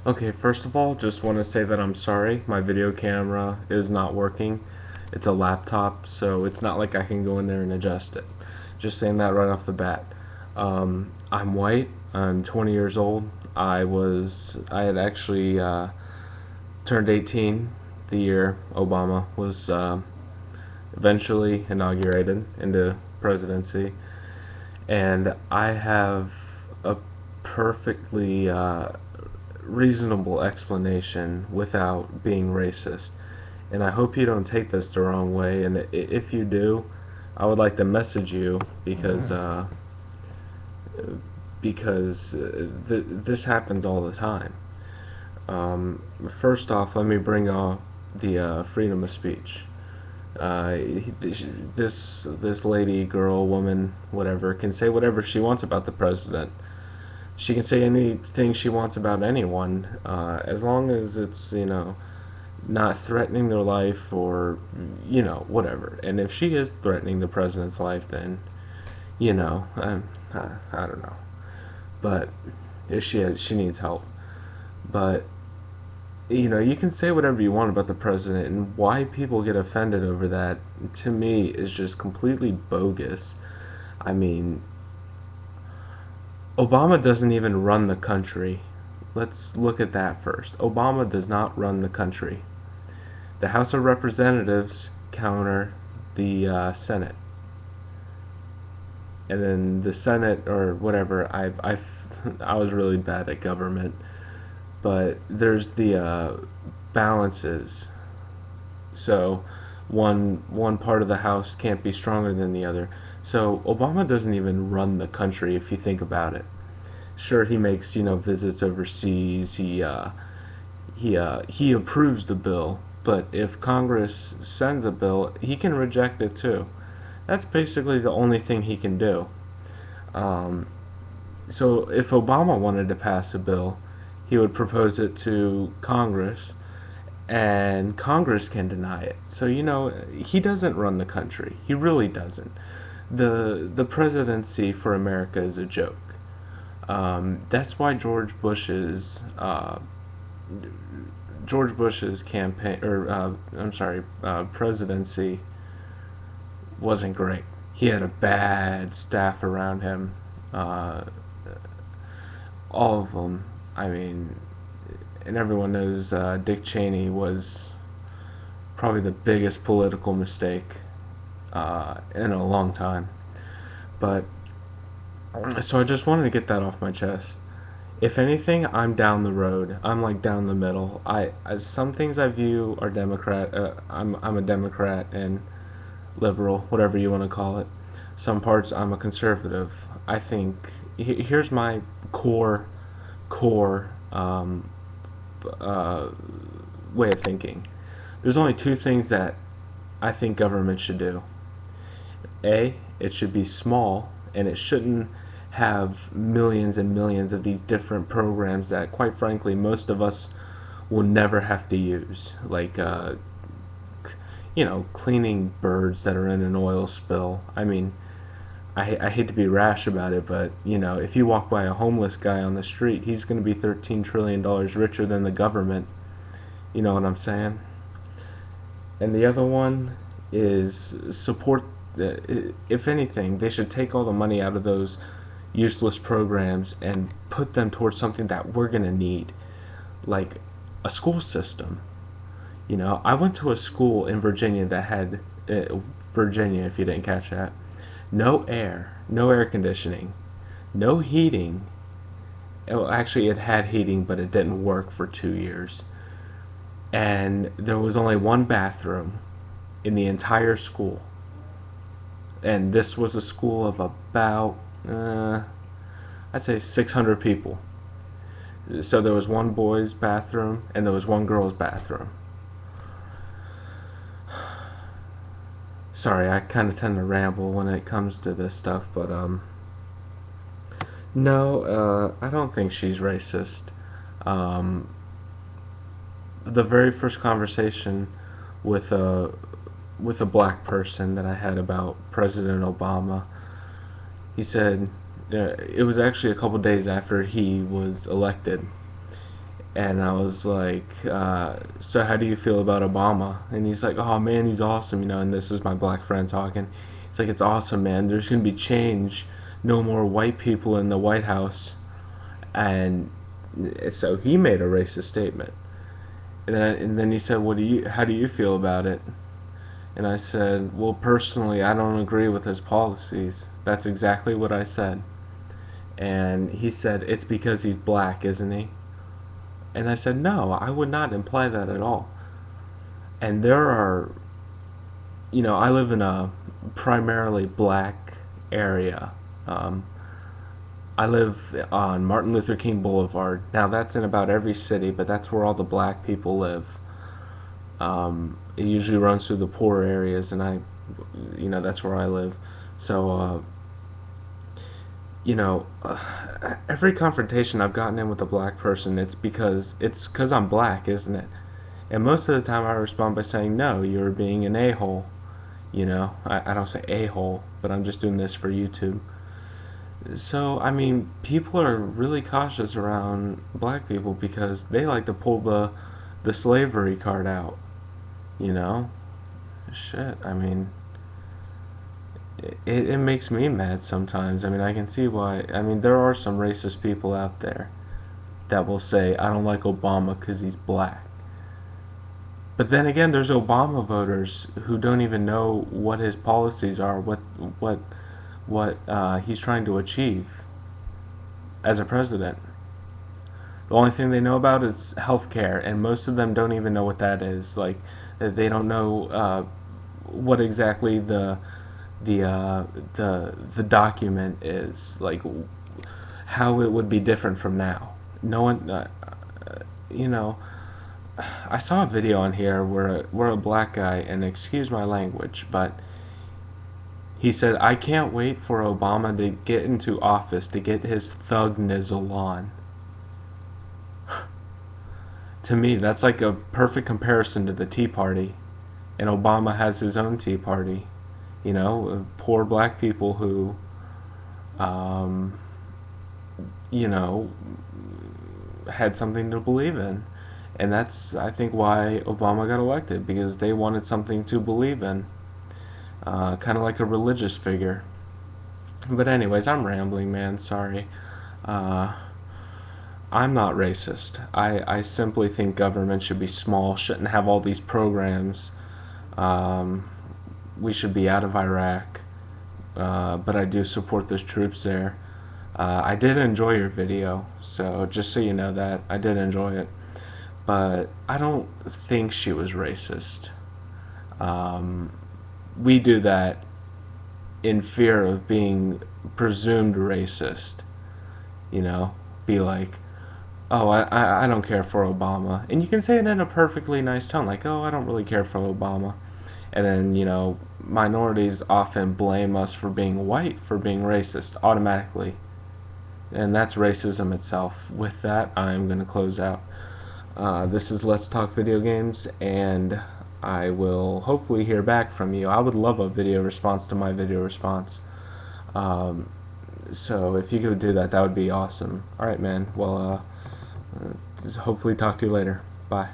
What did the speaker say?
Okay, first of all, just want to say that I'm sorry. My video camera is not working. It's a laptop, so it's not like I can go in there and adjust it. Just saying that right off the bat. I'm white. I'm 20 years old. I had actually turned 18 the year Obama was eventually inaugurated into presidency, and I have a perfectly reasonable explanation without being racist. And I hope you don't take this the wrong way. And if you do, I would like to message you because this happens all the time. First off, let me bring off the freedom of speech. Uh, this lady, girl, woman, whatever, can say whatever she wants about the president. She can say anything she wants about anyone, as long as it's not threatening their life or whatever. And if she is threatening the president's life, then I don't know. But if she needs help. But you can say whatever you want about the president, and why people get offended over that to me is just completely bogus. I mean, Obama doesn't even run the country. Let's look at that first. Obama does not run the country. The House of Representatives counter the Senate, and then the Senate or whatever. I was really bad at government, but there's the balances. So one part of the House can't be stronger than the other. So Obama doesn't even run the country if you think about it. Sure, he makes visits overseas. He approves the bill, but if Congress sends a bill, he can reject it too. That's basically the only thing he can do. Um, so if Obama wanted to pass a bill, he would propose it to Congress, and Congress can deny it. So he doesn't run the country. He really doesn't. The presidency for America is a joke. That's why George Bush's campaign, or I'm sorry, presidency wasn't great. He had a bad staff around him. Uh, all of them. I mean, and everyone knows Dick Cheney was probably the biggest political mistake in a long time. But so I just wanted to get that off my chest. If anything, I'm down the road. I'm like down the middle. Some things I view are Democrat. I'm a Democrat and liberal, whatever you want to call it. Some parts I'm a conservative. I think here's my core uh, way of thinking. There's only two things that I think government should do. A, it should be small, and it shouldn't have millions and millions of these different programs that, quite frankly, most of us will never have to use. Like, cleaning birds that are in an oil spill. I mean, I hate to be rash about it, but, if you walk by a homeless guy on the street, he's going to be $13 trillion richer than the government. You know what I'm saying? And the other one is support. If anything, they should take all the money out of those useless programs and put them towards something that we're going to need, like a school system. I went to a school in Virginia that had, Virginia, if you didn't catch that, no air conditioning, no heating. Well, actually, it had heating, but it didn't work for 2 years. And there was only one bathroom in the entire school. And this was a school of about, I'd say 600 people. So there was one boys' bathroom and there was one girls' bathroom. Sorry, I kind of tend to ramble when it comes to this stuff, but no, I don't think she's racist. Um, the very first conversation with a black person that I had about President Obama, he said it was actually a couple days after he was elected, And I was like, so how do you feel about Obama? And he's like, oh man, he's awesome, you know. And this is my black friend talking. He's like, it's awesome, man. There's gonna be change. No more white people in the White House. And so he made a racist statement. And then he said, how do you feel about it? And I said, well, personally, I don't agree with his policies. That's exactly what I said. And he said, it's because he's black, isn't he? And I said, no, I would not imply that at all. And there are, I live in a primarily black area. Um, I live on Martin Luther King Boulevard. Now, that's in about every city, but that's where all the black people live. It usually runs through the poor areas, and that's where I live. So, every confrontation I've gotten in with a black person, it's because I'm black, isn't it? And most of the time I respond by saying, no, you're being an a-hole. I don't say a-hole, but I'm just doing this for YouTube. So, I mean, people are really cautious around black people because they like to pull the slavery card out, you know? Shit, I mean, it makes me mad sometimes. I mean, I can see why. I mean, there are some racist people out there that will say, I don't like Obama because he's black. But then again, there's Obama voters who don't even know what his policies are, what he's trying to achieve as a president. The only thing they know about is healthcare, and most of them don't even know what that is. Like, they don't know what exactly the uh, the document is, like how it would be different from now. No one, you know. I saw a video on here where a black guy, and excuse my language, but he said, I can't wait for Obama to get into office to get his thug nizzle on. To me, that's like a perfect comparison to the Tea Party. And Obama has his own Tea Party. Poor black people who, um, you know, had something to believe in. And that's, I think, why Obama got elected, because they wanted something to believe in. Kind of like a religious figure. But anyways, I'm rambling, man. Sorry. Uh, I'm not racist. I simply think government should be small, shouldn't have all these programs. Um, we should be out of Iraq. But I do support those troops there. I did enjoy your video, so just so you know that, I did enjoy it. But I don't think she was racist. Um, we do that in fear of being presumed racist. Be like, oh, I don't care for Obama. And you can say it in a perfectly nice tone, like, oh, I don't really care for Obama. And then, minorities often blame us for being white, for being racist, automatically. And that's racism itself. With that, I'm going to close out. This is Let's Talk Video Games, and I will hopefully hear back from you. I would love a video response to my video response. Um, so if you could do that, that would be awesome. Alright, man. Well, hopefully talk to you later. Bye.